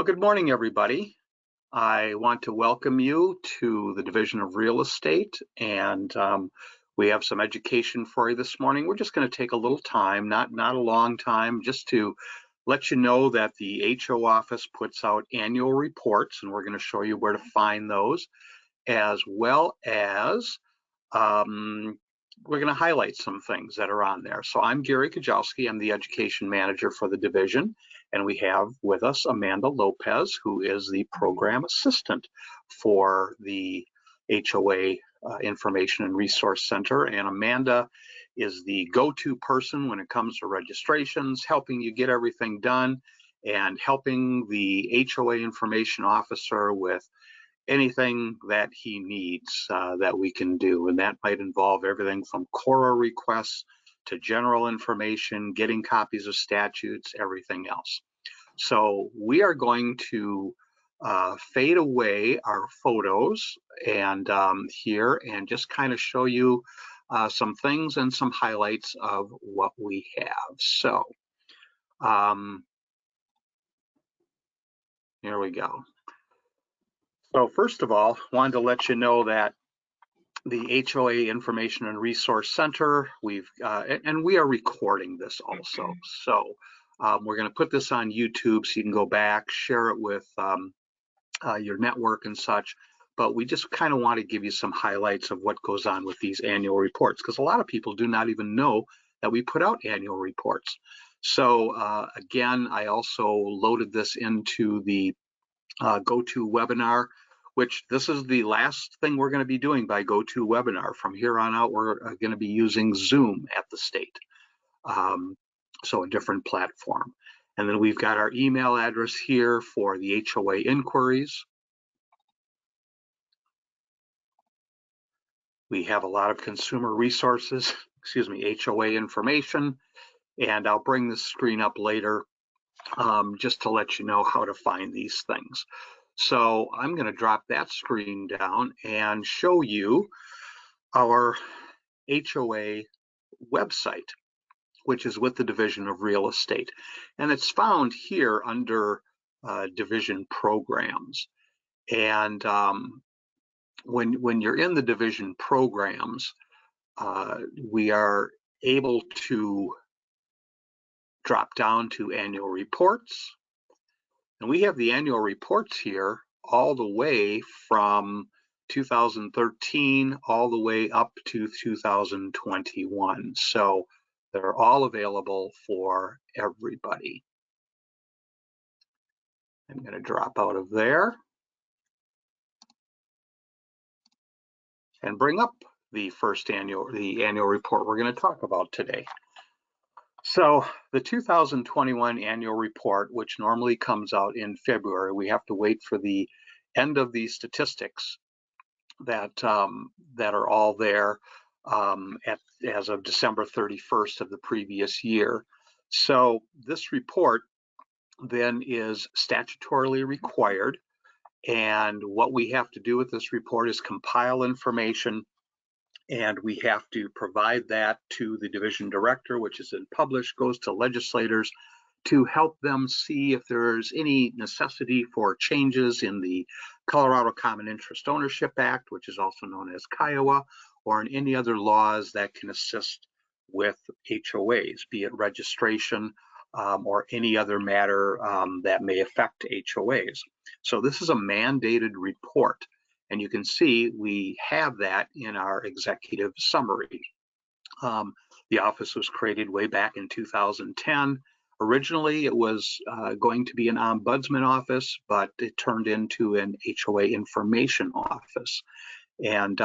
Well, good morning, everybody. I want to welcome you to the Division of Real Estate, and we have some education for you this morning. We're just going to take a little time, not a long time, just to let you know that the HO office puts out annual reports, and we're going to show you where to find those, as well as we're going to highlight some things that are on there. So I'm Gary Kajowski. I'm the education manager for the division, and we have with us Amanda Lopez, who is the program assistant for the HOA Information and Resource Center. And Amanda is the go-to person when it comes to registrations, helping you get everything done, and helping the HOA information officer with anything that he needs that we can do. And that might involve everything from CORA requests to general information, getting copies of statutes, everything else. So we are going to fade away our photos and here and just kind of show you some things and some highlights of what we have. So here we go. So first of all, wanted to let you know that the HOA Information and Resource Center, we are recording this also. So we're going to put this on YouTube so you can go back, share it with your network and such. But we just kind of want to give you some highlights of what goes on with these annual reports, because a lot of people do not even know that we put out annual reports. So again, I also loaded this into the GoToWebinar, which this is the last thing we're going to be doing by GoToWebinar. From here on out, we're going to be using Zoom at the state, so a different platform. And then we've got our email address here for the HOA inquiries. We have a lot of consumer resources, excuse me, HOA information, and I'll bring this screen up later just to let you know how to find these things. So I'm going to drop that screen down and show you our HOA website, which is with the Division of Real Estate. And it's found here under division programs. And when you're in the division programs, we are able to drop down to annual reports. And we have the annual reports here all the way from 2013 all the way up to 2021. So they're all available for everybody. I'm going to drop out of there and bring up the annual report we're going to talk about today. So the 2021 annual report, which normally comes out in February, we have to wait for the end of the statistics that are all there as of December 31st of the previous year. So this report then is statutorily required, and what we have to do with this report is compile information, and we have to provide that to the division director, which is then published, goes to legislators to help them see if there's any necessity for changes in the Colorado Common Interest Ownership Act, which is also known as Kiowa, or in any other laws that can assist with HOAs, be it registration or any other matter that may affect HOAs. So this is a mandated report. And you can see we have that in our executive summary. The office was created way back in 2010. Originally, it was going to be an ombudsman office, but it turned into an HOA information office. And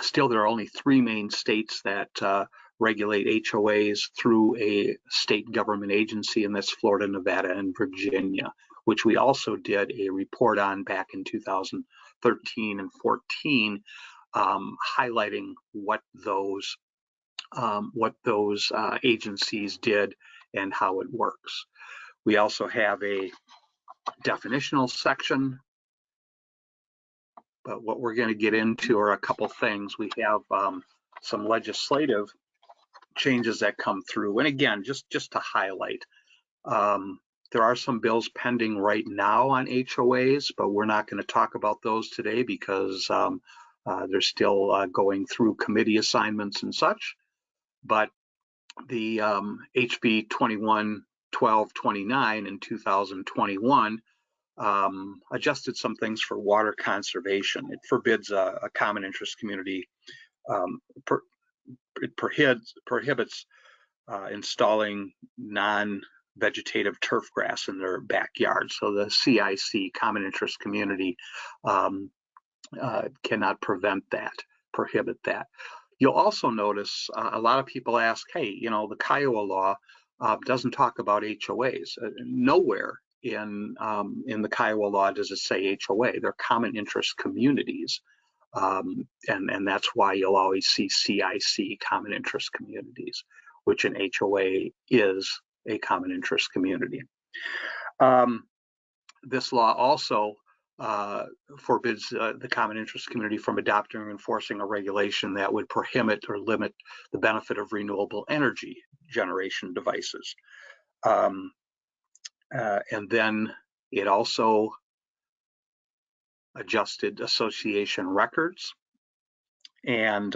still, there are only 3 main states that regulate HOAs through a state government agency, and that's Florida, Nevada, and Virginia, which we also did a report on back in 2013 and 14, highlighting what those agencies did and how it works. We also have a definitional section, but what we're going to get into are a couple things. We have some legislative changes that come through, and again, just to highlight, There are some bills pending right now on HOAs, but we're not going to talk about those today because they're still going through committee assignments and such. But the HB 21-1229 in 2021 adjusted some things for water conservation. It forbids a common interest community. It prohibits installing non-vegetative turf grass in their backyard. So the CIC, common interest community, cannot prohibit that. You'll also notice a lot of people ask, hey, you know, the Kiowa law doesn't talk about HOAs. Nowhere in the Kiowa law does it say HOA. They're common interest communities. And that's why you'll always see CIC, common interest communities, which an HOA is a common interest community. This law also forbids the common interest community from adopting or enforcing a regulation that would prohibit or limit the benefit of renewable energy generation devices. And then it also adjusted association records. And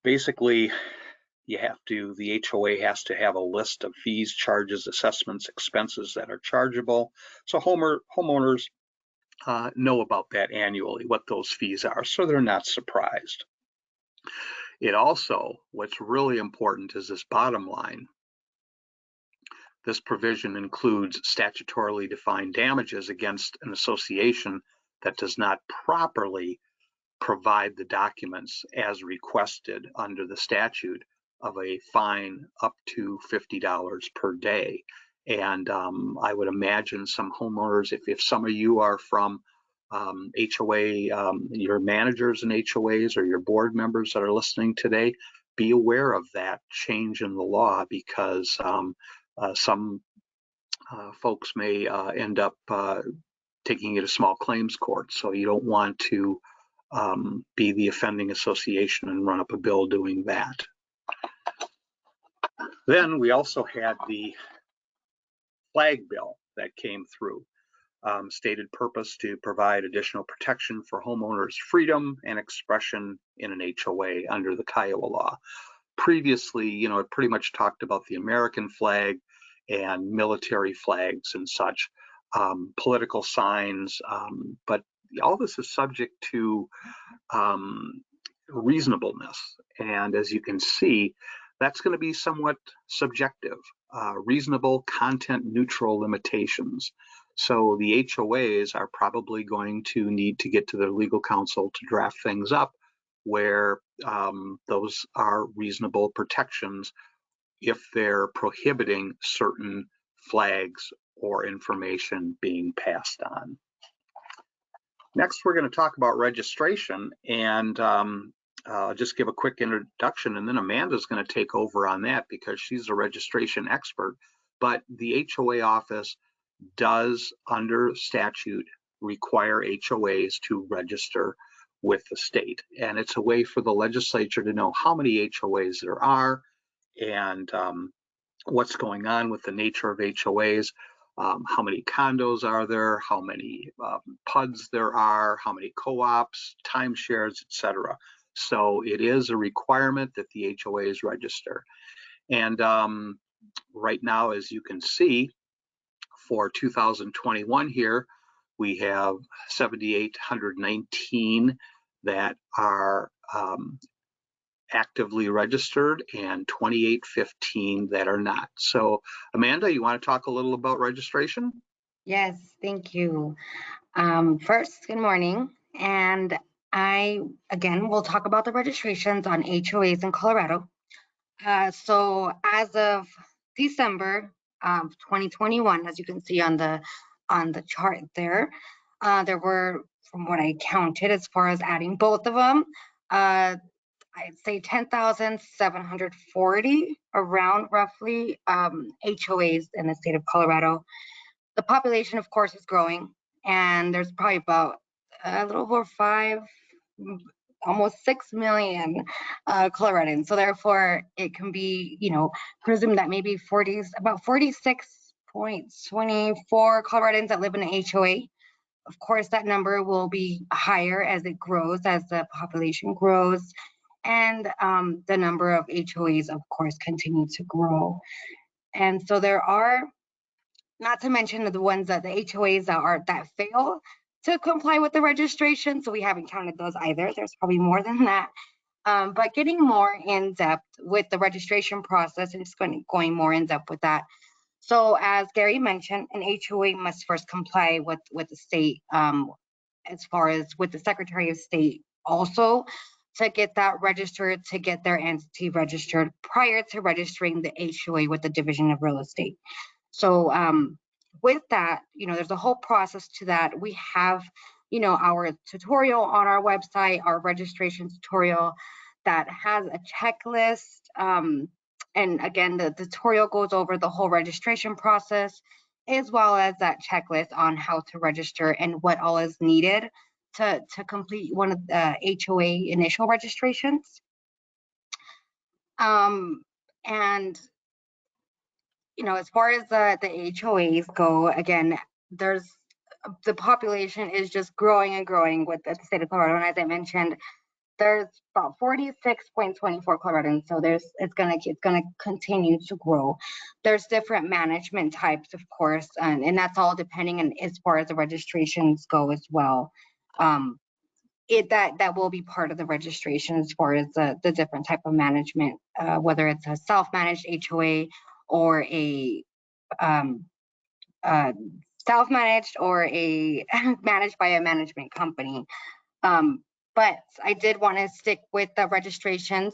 basically, the HOA has to have a list of fees, charges, assessments, expenses that are chargeable. So homeowners know about that annually, what those fees are, so they're not surprised. It also, what's really important is this bottom line. This provision includes statutorily defined damages against an association that does not properly provide the documents as requested under the statute, of a fine up to $50 per day. And I would imagine some homeowners, if some of you are from HOA, your managers in HOAs or your board members that are listening today, be aware of that change in the law, because some folks may end up taking it to small claims court. So you don't want to be the offending association and run up a bill doing that. Then we also had the flag bill that came through. Stated purpose to provide additional protection for homeowners' freedom and expression in an HOA under the Kiowa law. Previously, you know, it pretty much talked about the American flag and military flags and such, political signs, but all this is subject to reasonableness. And as you can see, that's going to be somewhat subjective. Reasonable, content neutral limitations. So the HOAs are probably going to need to get to their legal counsel to draft things up where those are reasonable protections if they're prohibiting certain flags or information being passed on. Next, we're going to talk about registration, and I'll just give a quick introduction, and then Amanda's going to take over on that because she's a registration expert. But the HOA office does, under statute, require HOAs to register with the state. And it's a way for the legislature to know how many HOAs there are and what's going on with the nature of HOAs. How many condos are there, how many PUDs there are, how many co-ops, timeshares, etc. So it is a requirement that the HOAs register. And right now, as you can see, for 2021 here, we have 7,819 that are actively registered and 2,815 that are not. So Amanda, you want to talk a little about registration? Yes, thank you. First, good morning. And I, again, will talk about the registrations on HOAs in Colorado. So as of December of 2021, as you can see on the chart there, there were, from what I counted, as far as adding both of them, I'd say 10,740 around roughly HOAs in the state of Colorado. The population, of course, is growing, and there's probably about a little over almost 6 million Coloradans. So therefore, it can be, presumed that maybe about 46 4.24 Coloradans that live in an HOA. Of course, that number will be higher as it grows, as the population grows, and the number of HOAs, of course, continue to grow. And so there are, not to mention the ones that the HOAs that fail to comply with the registration. So we haven't counted those either. There's probably more than that. But getting more in depth with the registration process and just going more in depth with that. So as Gary mentioned, an HOA must first comply with the state, as far as with the Secretary of State also, to get that registered, to get their entity registered prior to registering the HOA with the Division of Real Estate. So with that, there's a whole process to that. We have, our tutorial on our website, our registration tutorial that has a checklist. And again, the tutorial goes over the whole registration process, as well as that checklist on how to register and what all is needed to complete one of the HOA initial registrations. And as far as the HOAs go, again, the population is just growing and growing with the state of Colorado. And as I mentioned, there's about 46.24 Coloradans, so it's gonna continue to grow. There's different management types, of course, and that's all depending on as far as the registrations go as well. That will be part of the registration as far as the different type of management, whether it's a self-managed HOA or a self-managed or a managed by a management company. But I did want to stick with the registrations.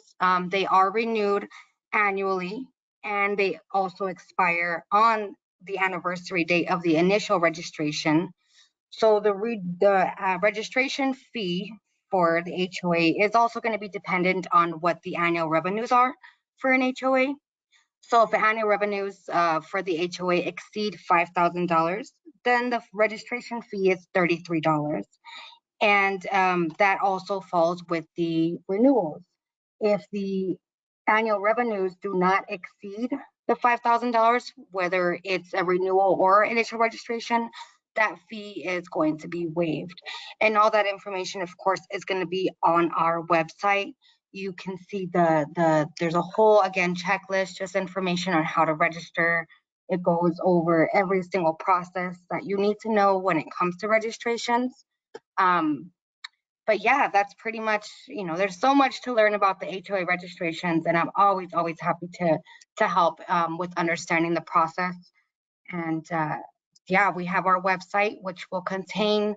They are renewed annually, and they also expire on the anniversary date of the initial registration. So the registration fee for the HOA is also going to be dependent on what the annual revenues are for an HOA. So if the annual revenues for the HOA exceed $5,000, then the registration fee is $33. And that also falls with the renewals. If the annual revenues do not exceed the $5,000, whether it's a renewal or initial registration, that fee is going to be waived. And all that information, of course, is going to be on our website. You can see there's a whole, again, checklist, just information on how to register. It goes over every single process that you need to know when it comes to registrations. But yeah, that's pretty much, there's so much to learn about the HOA registrations, and I'm always happy to help with understanding the process. And yeah, we have our website, which will contain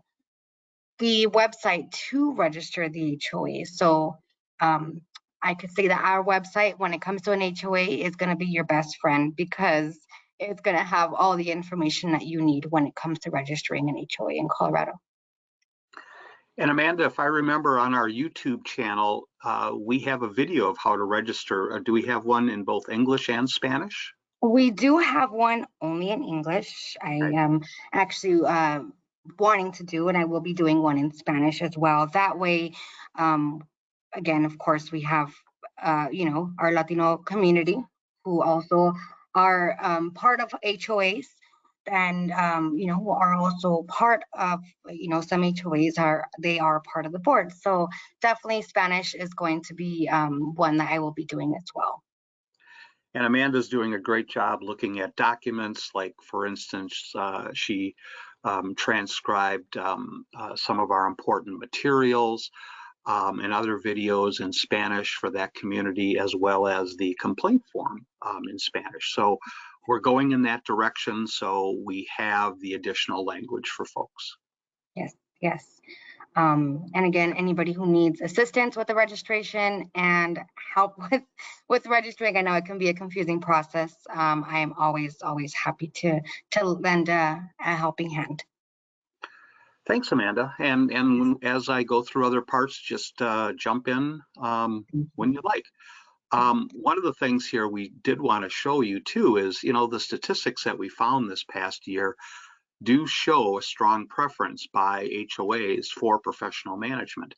the website to register the HOA. So I could say that our website, when it comes to an HOA, is going to be your best friend, because it's going to have all the information that you need when it comes to registering an HOA in Colorado. And Amanda, if I remember, on our YouTube channel, we have a video of how to register. Do we have one in both English and Spanish? We do have one only in English. I am actually wanting to do, and I will be doing one in Spanish as well. That way, again, of course, we have, our Latino community who also are part of HOAs, and who are also part of, some HOAs are part of the board. So definitely Spanish is going to be one that I will be doing as well. And Amanda's doing a great job looking at documents, like, for instance, she transcribed some of our important materials and other videos in Spanish for that community, as well as the complaint form in Spanish. So we're going in that direction, so we have the additional language for folks. Yes. And again, anybody who needs assistance with the registration and help with registering, I know it can be a confusing process. I am always happy to lend a helping hand. Thanks, Amanda. And as I go through other parts, just jump in when you like. One of the things here we did want to show you too is, the statistics that we found this past year do show a strong preference by HOAs for professional management.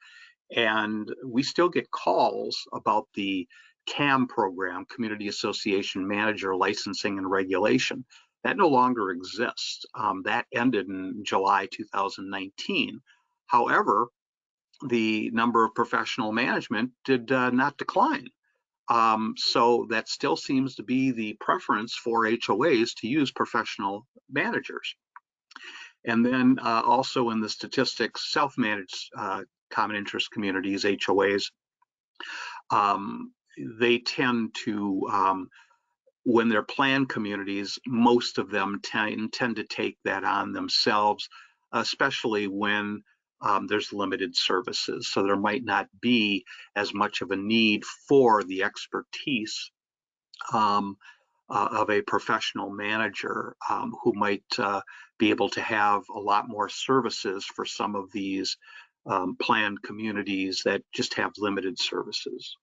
And we still get calls about the CAM program, Community Association Manager Licensing and Regulation. That no longer exists. That ended in July 2019. However, the number of professional management did not decline. So that still seems to be the preference for HOAs to use professional managers. And then also in the statistics, self-managed common interest communities, HOAs, they tend to, when they're planned communities, most of them tend to take that on themselves, especially when there's limited services. So there might not be as much of a need for the expertise of a professional manager who might be able to have a lot more services for some of these planned communities that just have limited services.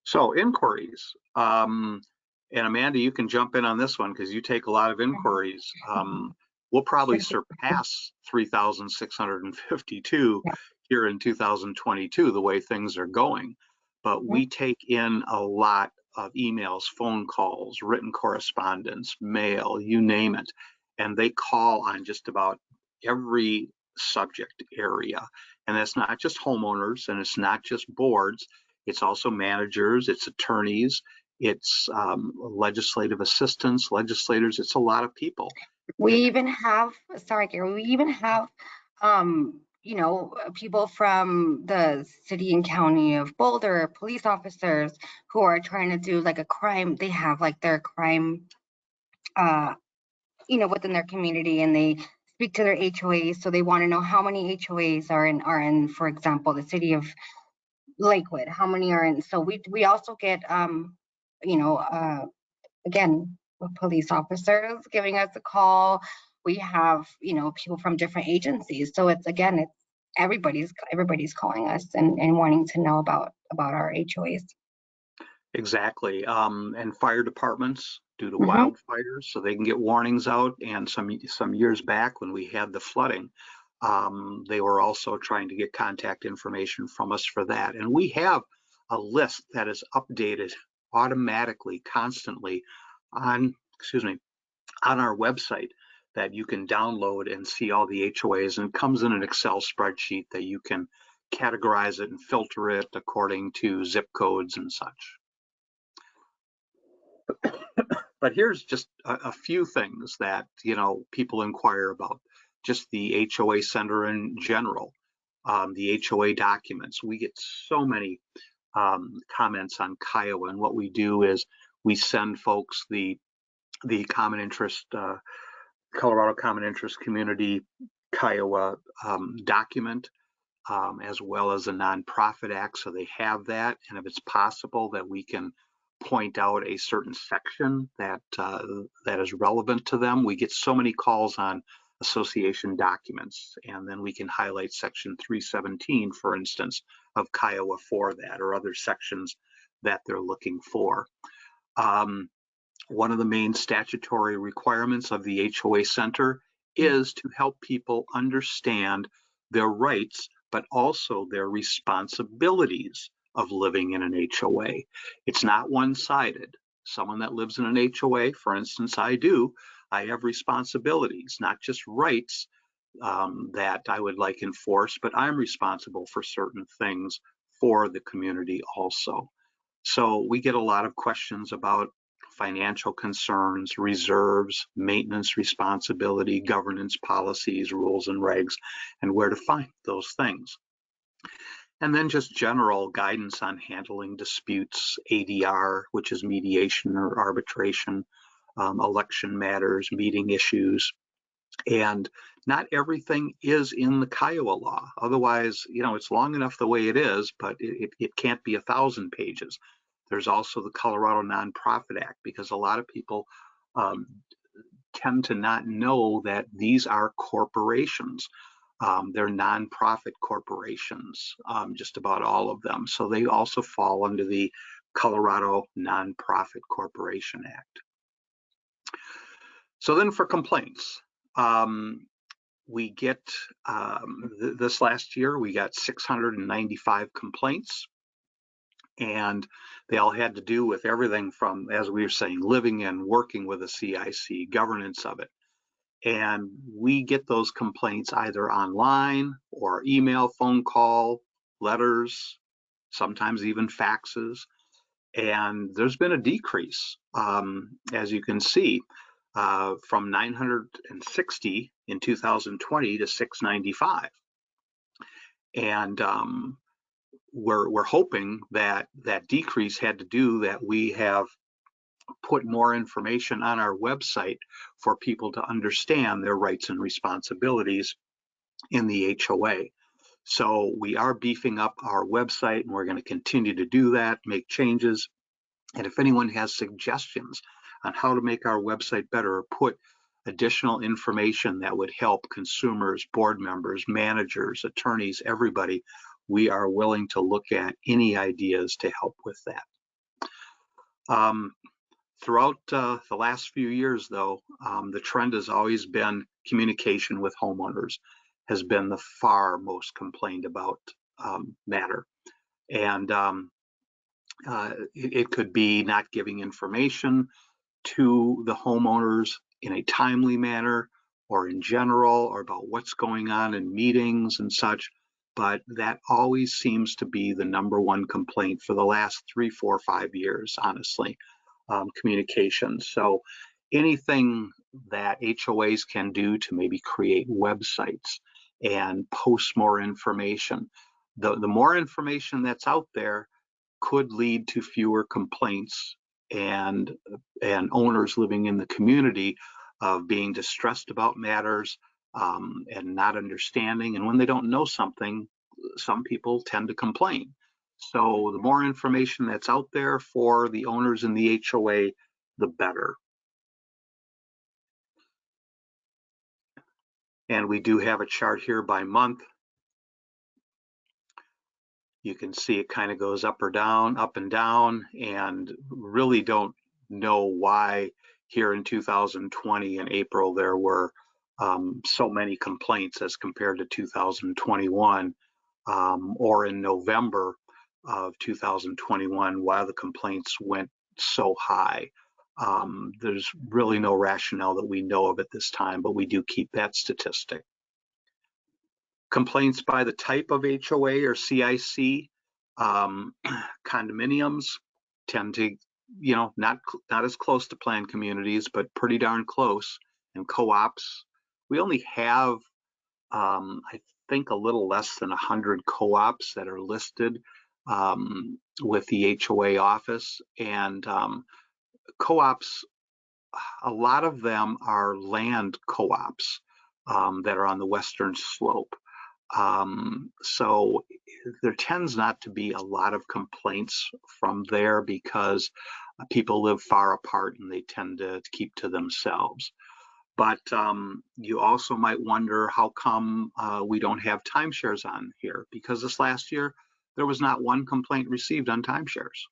So inquiries, and Amanda, you can jump in on this one because you take a lot of inquiries. We'll probably surpass 3,652 here in 2022, the way things are going. But we take in a lot of emails, phone calls, written correspondence, mail, you name it. And they call on just about every subject area. And it's not just homeowners and it's not just boards. It's also managers, it's attorneys, it's legislative assistants, legislators. It's a lot of people. We even have, sorry, Gary, we even have, you know, people from the city and county of Boulder, police officers who are trying to do like a crime. They have like their crime, you know, within their community, and they speak to their HOAs. So they want to know how many HOAs are in, for example, the city of Lakewood. How many are in? So we also get, you know, again, with police officers giving us a call. We have, you know, people from different agencies. So it's, again, it's everybody's calling us and wanting to know about our HOAs. Exactly. And fire departments due to wildfires, so they can get warnings out. And some years back when we had the flooding, they were also trying to get contact information from us for that. And we have a list that is updated automatically, constantly on, excuse me, on our website that you can download and see all the HOAs, and it comes in an Excel spreadsheet that you can categorize it and filter it according to zip codes and such. But here's just a few things that, you know, people inquire about. Just the HOA center in general, the HOA documents. We get so many comments on Kiowa, and what we do is we send folks the common interest, Colorado Common Interest Community Kiowa document, as well as a nonprofit act, so they have that. And if it's possible that we can point out a certain section that that is relevant to them. We get so many calls on association documents, and then we can highlight section 317, for instance, of Kiowa for that, or other sections that they're looking for. One of the main statutory requirements of the HOA Center is to help people understand their rights, but also their responsibilities of living in an HOA. It's not one-sided. Someone that lives in an HOA, for instance, I have responsibilities, not just rights that I would like enforced, but I'm responsible for certain things for the community also. So we get a lot of questions about financial concerns, reserves, maintenance responsibility, governance policies, rules and regs, and where to find those things. And then just general guidance on handling disputes, ADR, which is mediation or arbitration, election matters, meeting issues. And not everything is in the Kiowa law. Otherwise, you know, it's long enough the way it is, but it can't be 1,000 pages. There's also the Colorado Nonprofit Act, because a lot of people tend to not know that these are corporations. They're nonprofit corporations, just about all of them. So they also fall under the Colorado Nonprofit Corporation Act. So then for complaints, we get, this last year, we got 695 complaints. And they all had to do with everything from, as we were saying, living and working with a CIC, governance of it. And we get those complaints either online or email, phone call, letters, sometimes even faxes. And there's been a decrease, as you can see, from 960 in 2020 to 695. And we're hoping that that decrease had to do that we have put more information on our website for people to understand their rights and responsibilities in the HOA. So we are beefing up our website, and we're going to continue to do that, make changes. And if anyone has suggestions on how to make our website better or put additional information that would help consumers, board members, managers, attorneys, everybody, we are willing to look at any ideas to help with that. Throughout the last few years, though, the trend has always been communication with homeowners has been the far most complained about matter. And it could be not giving information to the homeowners in a timely manner or in general, or about what's going on in meetings and such. But that always seems to be the #1 complaint for the last 3, 4, 5 years, honestly, communication. So anything that HOAs can do to maybe create websites and post more information, the more information that's out there could lead to fewer complaints and owners living in the community of being distressed about matters and not understanding. And when they don't know something, some people tend to complain. So the more information that's out there for the owners in the HOA, the better. And we do have a chart here by month. You can see it kind of goes up or down, up and down, and really don't know why here in 2020 in April there were so many complaints as compared to 2021, or in November of 2021 why the complaints went so high. There's really no rationale that we know of at this time, but we do keep that statistic. Complaints by the type of HOA or CIC, condominiums tend to, not as close to planned communities, but pretty darn close. And co-ops, we only have, I think, a little less than 100 co-ops that are listed with the HOA office. And co-ops, a lot of them are land co-ops that are on the western slope. So there tends not to be a lot of complaints from there because people live far apart and they tend to keep to themselves. But you also might wonder how come we don't have timeshares on here, because this last year there was not one complaint received on timeshares,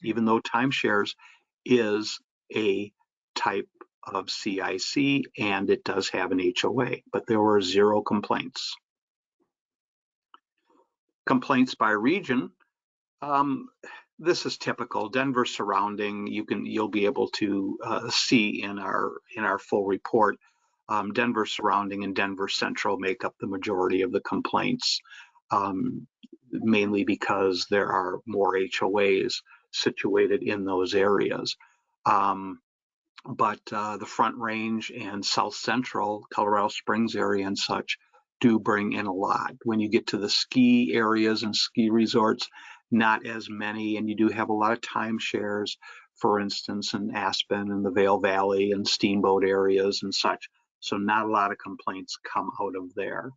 even though timeshares is a type of CIC and it does have an HOA, but there were 0 complaints. Complaints by region. This is typical. Denver surrounding. You'll be able to see in our full report. Denver surrounding and Denver Central make up the majority of the complaints, mainly because there are more HOAs situated in those areas. But the Front Range and South Central, Colorado Springs area and such, do bring in a lot. When you get to the ski areas and ski resorts, not as many, and you do have a lot of timeshares, for instance, in Aspen and the Vail Valley and Steamboat areas and such. So not a lot of complaints come out of there.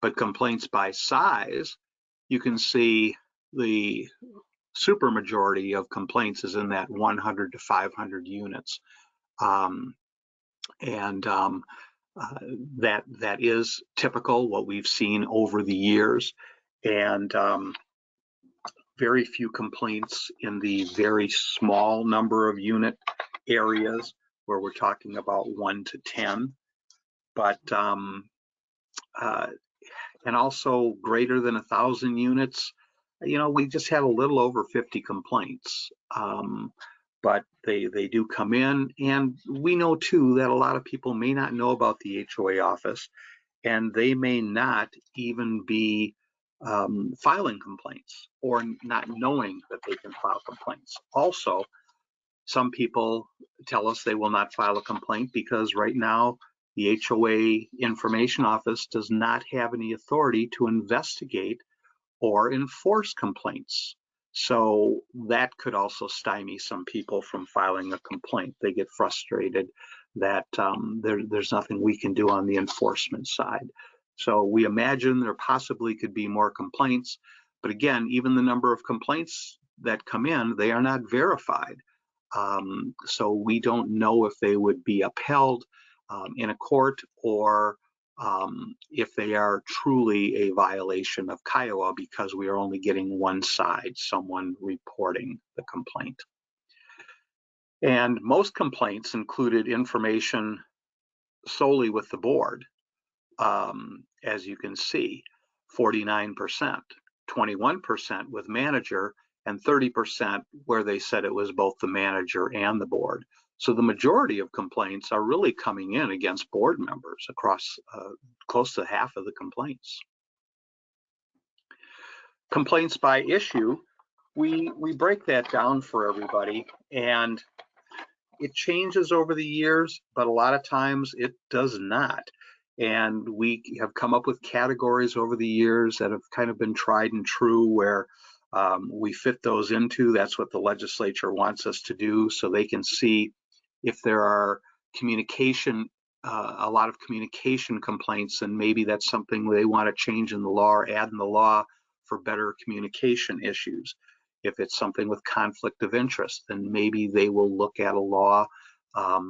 But complaints by size, you can see the super majority of complaints is in that 100 to 500 units. That is typical, what we've seen over the years, and very few complaints in the very small number of unit areas where we're talking about 1 to 10, but and also greater than 1,000 units. we just had a little over 50 complaints. But they do come in, and we know too that a lot of people may not know about the HOA office, and they may not even be filing complaints or not knowing that they can file complaints. Also, some people tell us they will not file a complaint because right now the HOA information office does not have any authority to investigate or enforce complaints. So that could also stymie some people from filing a complaint. They get frustrated that there's nothing we can do on the enforcement side. So we imagine there possibly could be more complaints, but again, even the number of complaints that come in, they are not verified. So we don't know if they would be upheld in a court, or if they are truly a violation of Kiowa, because we are only getting one side, someone reporting the complaint. And most complaints included information solely with the board, as you can see, 49%, 21% with manager, and 30% where they said it was both the manager and the board. So the majority of complaints are really coming in against board members across close to half of the complaints. Complaints by issue, we break that down for everybody, and it changes over the years, but a lot of times it does not. And we have come up with categories over the years that have kind of been tried and true, where we fit those into. That's what the legislature wants us to do, so they can see if there are communication, a lot of communication complaints, and maybe that's something they want to change in the law or add in the law for better communication issues. If it's something with conflict of interest, then maybe they will look at a law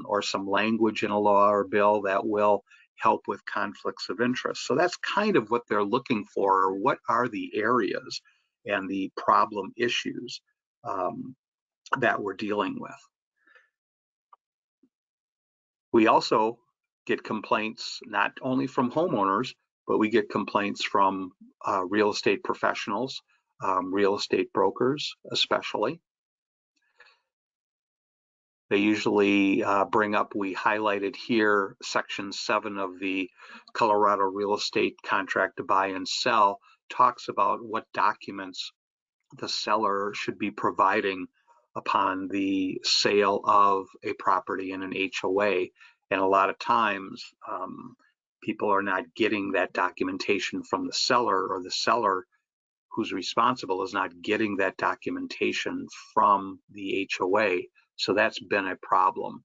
or some language in a law or bill that will help with conflicts of interest. So that's kind of what they're looking for, or what are the areas and the problem issues that we're dealing with. We also get complaints not only from homeowners, but we get complaints from real estate professionals, real estate brokers especially. They usually bring up, we highlighted here, Section 7 of the Colorado Real Estate Contract to Buy and Sell, talks about what documents the seller should be providing upon the sale of a property in an HOA. And a lot of times people are not getting that documentation from the seller, or the seller who's responsible is not getting that documentation from the HOA. So that's been a problem.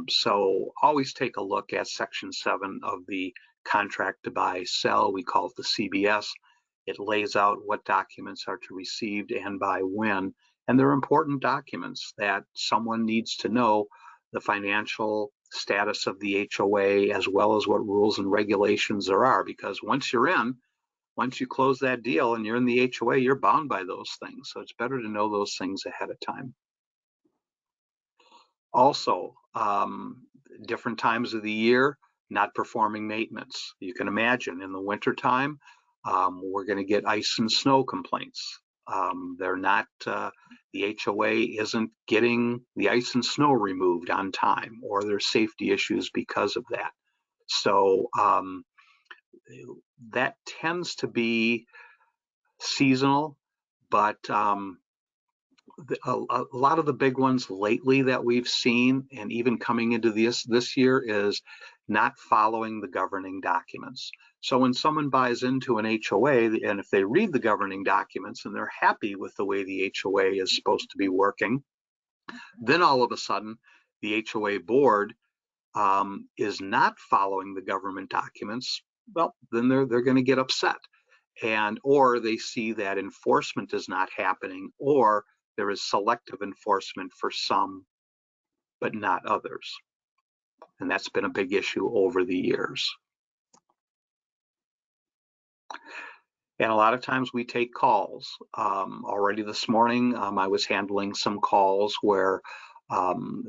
So always take a look at Section 7 of the Contract to Buy Sell. We call it the CBS. It lays out what documents are to be received and by when. And they're important documents that someone needs to know: the financial status of the HOA, as well as what rules and regulations there are. Because once you close that deal and you're in the HOA, you're bound by those things. So it's better to know those things ahead of time. Also, different times of the year, not performing maintenance. You can imagine in the wintertime, we're going to get ice and snow complaints. They're not, the HOA isn't getting the ice and snow removed on time, or there's safety issues because of that. So that tends to be seasonal, but a lot of the big ones lately that we've seen, and even coming into this year, is not following the governing documents. So when someone buys into an HOA, and if they read the governing documents and they're happy with the way the HOA is supposed to be working, then all of a sudden the HOA board is not following the government documents. Well, then they're going to get upset, or they see that enforcement is not happening, or there is selective enforcement for some but not others. And that's been a big issue over the years. And a lot of times we take calls. Already this morning, I was handling some calls where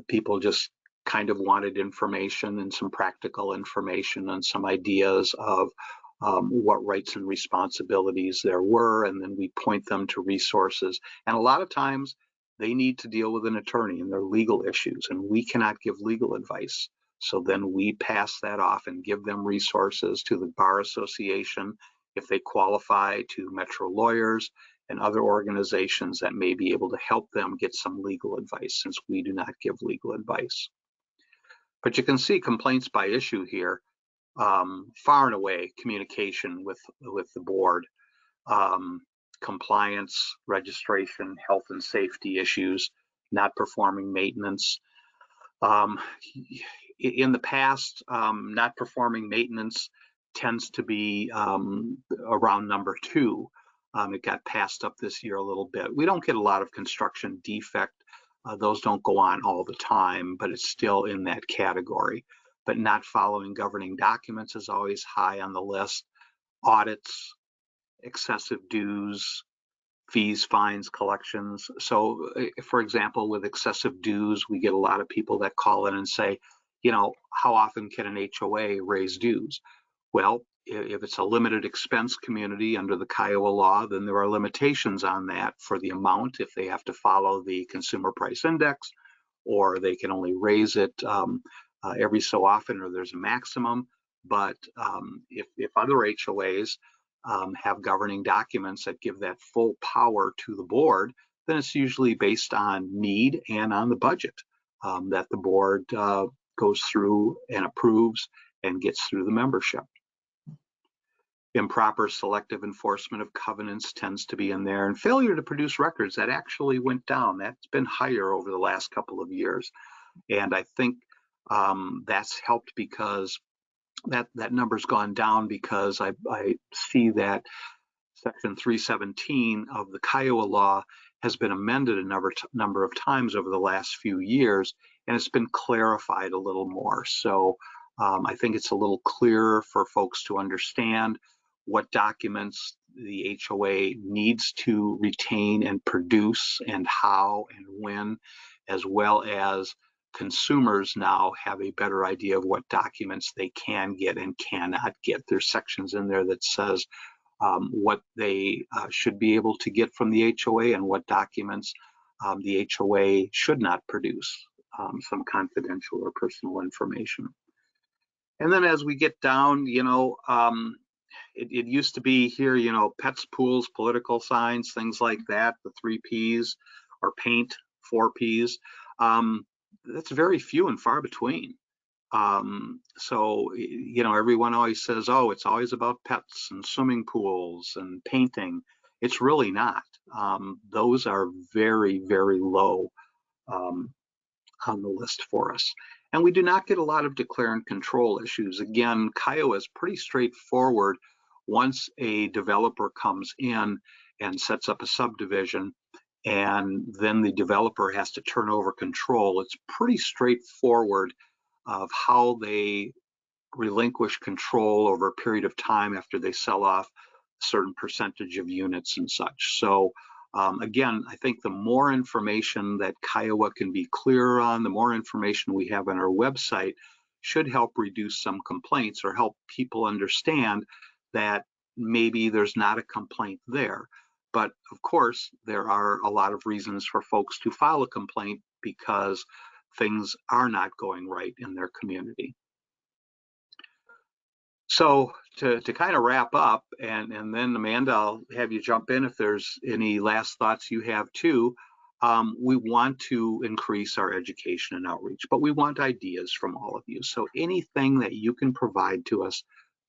people just kind of wanted information, and some practical information, and some ideas of what rights and responsibilities there were, and then we point them to resources. And a lot of times they need to deal with an attorney and their legal issues, and we cannot give legal advice. So then we pass that off and give them resources to the Bar Association, if they qualify, to Metro Lawyers and other organizations that may be able to help them get some legal advice, since we do not give legal advice. But you can see complaints by issue here. Far and away, communication with the board, compliance, registration, health and safety issues, not performing maintenance. In the past, not performing maintenance tends to be around number 2. It got passed up this year a little bit. We don't get a lot of construction defect. Those don't go on all the time, but it's still in that category. But not following governing documents is always high on the list. Audits, excessive dues, fees, fines, collections. So, for example, with excessive dues, we get a lot of people that call in and say, you know, how often can an HOA raise dues? Well, if it's a limited expense community under the Kiowa law, then there are limitations on that for the amount, if they have to follow the consumer price index, or they can only raise it every so often, or there's a maximum. But if other HOAs have governing documents that give that full power to the board, then it's usually based on need and on the budget that the board goes through and approves and gets through the membership. Improper selective enforcement of covenants tends to be in there, and failure to produce records, that actually went down. That's been higher over the last couple of years. And I think that's helped because that number's gone down, because I see that Section 317 of the Kiowa law has been amended a number of times over the last few years, and it's been clarified a little more. So I think it's a little clearer for folks to understand what documents the HOA needs to retain and produce, and how and when, as well as consumers now have a better idea of what documents they can get and cannot get. There's sections in there that says what they should be able to get from the HOA and what documents the HOA should not produce, some confidential or personal information. And then as we get down, you know, it used to be here, you know, pets, pools, political signs, things like that, the 3 Ps, or paint, 4 Ps. That's very few and far between. So, you know, everyone always says, oh, it's always about pets and swimming pools and painting. It's really not. Those are very, very low on the list for us. And we do not get a lot of declare and control issues. Again, Kiowa is pretty straightforward. Once a developer comes in and sets up a subdivision, and then the developer has to turn over control, it's pretty straightforward of how they relinquish control over a period of time after they sell off a certain percentage of units and such. So again, I think the more information that Kiowa can be clearer on, the more information we have on our website, should help reduce some complaints, or help people understand that maybe there's not a complaint there. But of course, there are a lot of reasons for folks to file a complaint, because things are not going right in their community. So to kind of wrap up, and then Amanda, I'll have you jump in if there's any last thoughts you have too. We want to increase our education and outreach, but we want ideas from all of you. So anything that you can provide to us,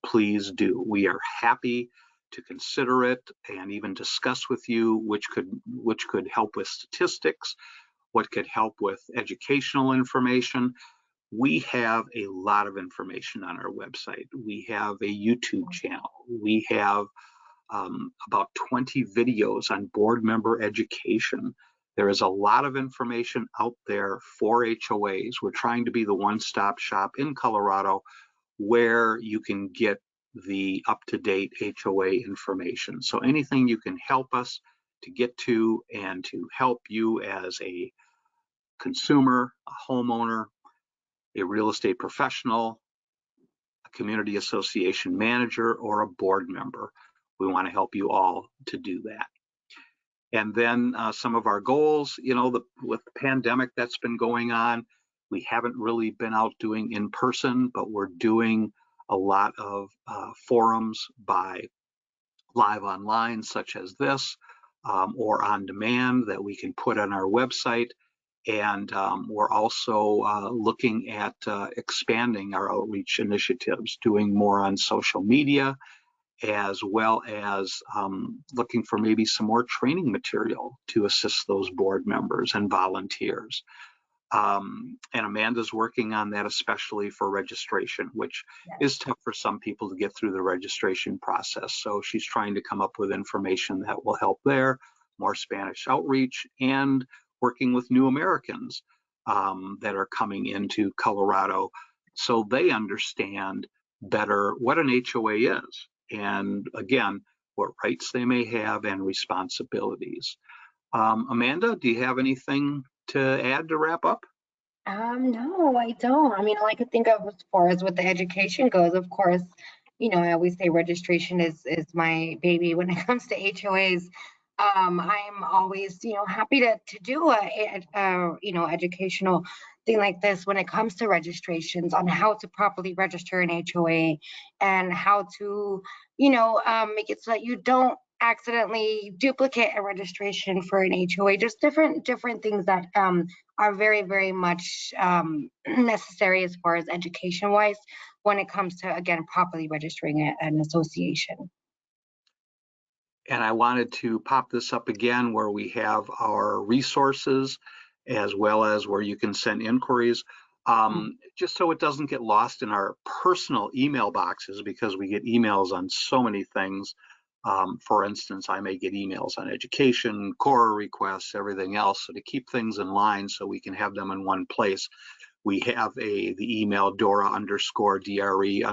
please do. We are happy to consider it and even discuss with you which could help with statistics, what could help with educational information. We have a lot of information on our website. We have a YouTube channel. We have about 20 videos on board member education. There is a lot of information out there for HOAs. We're trying to be the one-stop shop in Colorado where you can get the up-to-date HOA information. So anything you can help us to get to, and to help you as a consumer, a homeowner, a real estate professional, a community association manager, or a board member. We want to help you all to do that. And then some of our goals, with the pandemic that's been going on, we haven't really been out doing in person, but we're doing a lot of forums by live online, such as this, or on demand that we can put on our website. And we're also looking at expanding our outreach initiatives, doing more on social media, as well as looking for maybe some more training material to assist those board members and volunteers. And Amanda's working on that, especially for registration, which is tough for some people to get through the registration process. So she's trying to come up with information that will help there, more Spanish outreach, and working with new Americans that are coming into Colorado so they understand better what an HOA is. And again, what rights they may have and responsibilities. Amanda, do you have anything to add to wrap up? No, I don't. I mean, all I could think of as far as what the education goes, of course, I always say registration is my baby when it comes to HOAs. I'm always, happy to do educational thing like this when it comes to registrations on how to properly register an HOA and how to, make it so that you don't accidentally duplicate a registration for an HOA. Just different things that are very, very much necessary as far as education wise when it comes to, again, properly registering an association. And I wanted to pop this up again where we have our resources as well as where you can send inquiries, just so it doesn't get lost in our personal email boxes, because we get emails on so many things. For instance, I may get emails on education, core requests, everything else. So to keep things in line so we can have them in one place, we have the email Dora_DRE_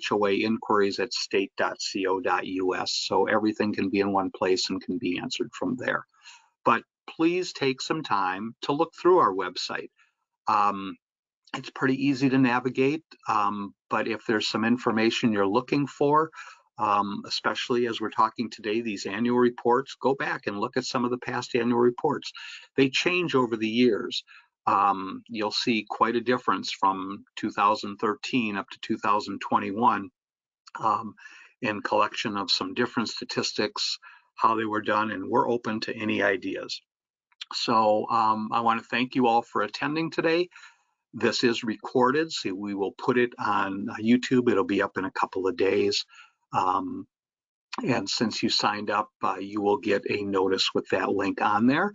HOA inquiries at state.co.us. So everything can be in one place and can be answered from there. But please take some time to look through our website. It's pretty easy to navigate, but if there's some information you're looking for, especially as we're talking today, these annual reports, go back and look at some of the past annual reports. They change over the years. You'll see quite a difference from 2013 up to 2021 in collection of some different statistics, how they were done, and we're open to any ideas. So I want to thank you all for attending today. This is recorded, so we will put it on YouTube. It'll be up in a couple of days. And since you signed up, you will get a notice with that link on there.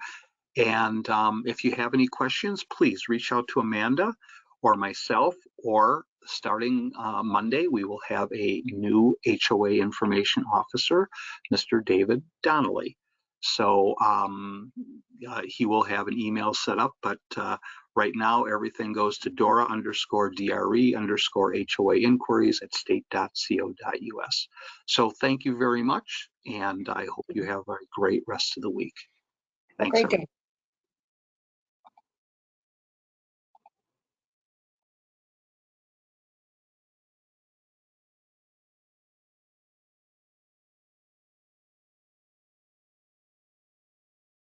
And if you have any questions, please reach out to Amanda or myself, or starting Monday, we will have a new HOA information officer, Mr. David Donnelly. So he will have an email set up, but right now everything goes to Dora_DRE_HOA inquiries at state.co.us. So thank you very much, and I hope you have a great rest of the week. Thanks, Great day.